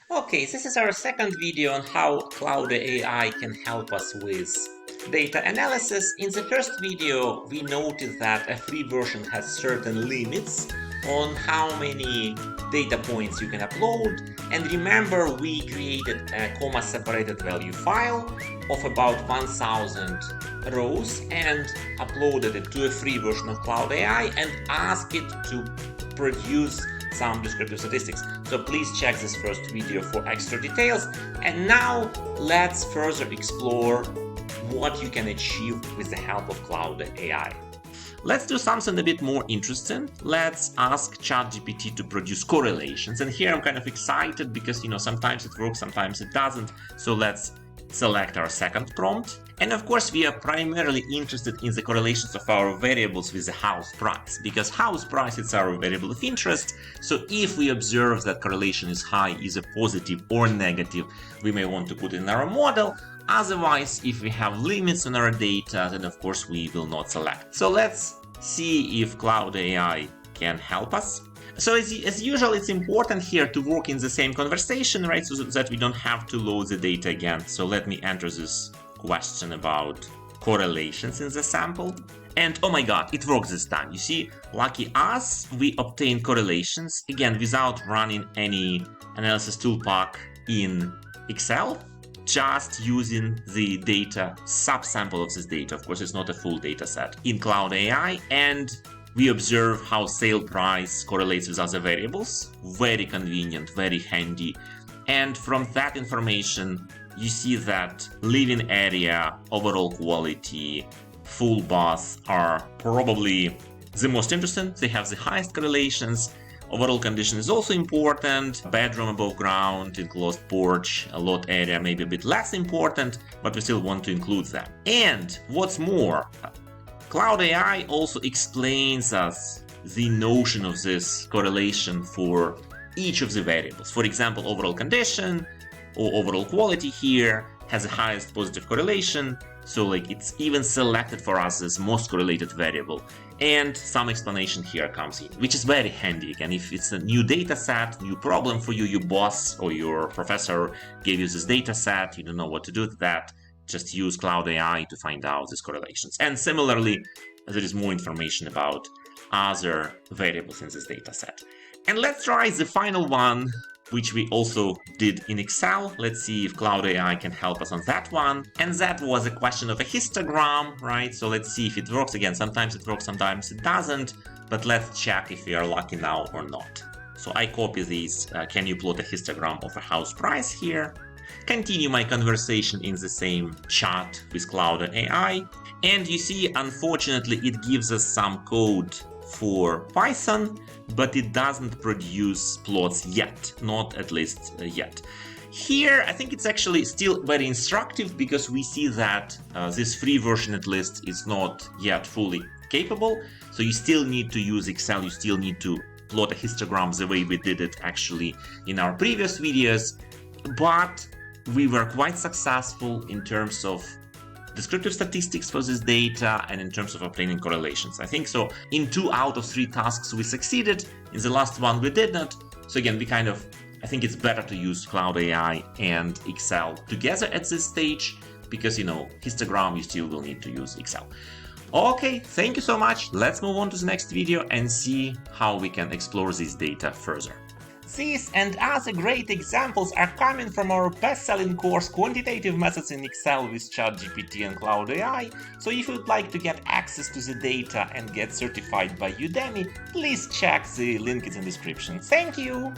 Okay, this is our second video on how Claude AI can help us with data analysis. In the first video, we noticed that a free version has certain limits on how many data points you can upload. And remember, we created a comma-separated value file of about 1000 rows and uploaded it to a free version of Claude AI and asked it to produce some descriptive statistics. So please check this first video for extra details. And now let's further explore what you can achieve with the help of Claude AI. Let's do something a bit more interesting. Let's ask ChatGPT to produce correlations. And here I'm kind of excited because, sometimes it works, sometimes it doesn't. So let's select our second prompt. And of course, we are primarily interested in the correlations of our variables with the house price, because house price is our variable of interest. So if we observe that correlation is high, either positive or negative, we may want to put it in our model. Otherwise, if we have limits on our data, then of course we will not select. So let's see if Claude AI can help us. So as usual, it's important here to work in the same conversation, right? So that we don't have to load the data again. So let me enter this question about correlations in the sample. And oh my god, it works this time. You see, lucky us, we obtain correlations, again, without running any analysis toolpack in Excel, just using the data subsample of this data. Of course, it's not a full data set in Claude AI. And we observe how sale price correlates with other variables. Very convenient, very handy. And from that information, you see that living area, overall quality, full bath are probably the most interesting. They have the highest correlations. Overall condition is also important. Bedroom above ground, enclosed porch, a lot area maybe a bit less important, but we still want to include them. And what's more, Claude AI also explains us the notion of this correlation for each of the variables. For example, overall condition or overall quality here has the highest positive correlation. So it's even selected for us as most correlated variable. And some explanation here comes in, which is very handy. Again, if it's a new data set, new problem for you, your boss or your professor gave you this data set, you don't know what to do with that, just use Claude AI to find out these correlations. And similarly, there is more information about other variables in this data set. And let's try the final one, which we also did in Excel. Let's see if Claude AI can help us on that one. And that was a question of a histogram, right? So let's see if it works. Again, sometimes it works, sometimes it doesn't, but let's check if we are lucky now or not. So I copy these, can you plot a histogram of a house price here? Continue my conversation in the same chat with Claude AI. And you see, unfortunately, it gives us some code for Python, but it doesn't produce plots yet, not at least yet. Here, I think it's actually still very instructive because we see that this free version at least is not yet fully capable. So you still need to use Excel, you still need to plot a histogram the way we did it actually in our previous videos. But we were quite successful in terms of descriptive statistics for this data and in terms of obtaining correlations. I think so in 2 out of 3 tasks we succeeded, in the last one we did not. So again, I think it's better to use Claude AI and Excel together at this stage because, histogram you still will need to use Excel. Okay, thank you so much. Let's move on to the next video and see how we can explore this data further. These and other great examples are coming from our best-selling course Quantitative Methods in Excel with ChatGPT and Claude AI, so if you'd like to get access to the data and get certified by Udemy, please check the link in the description. Thank you!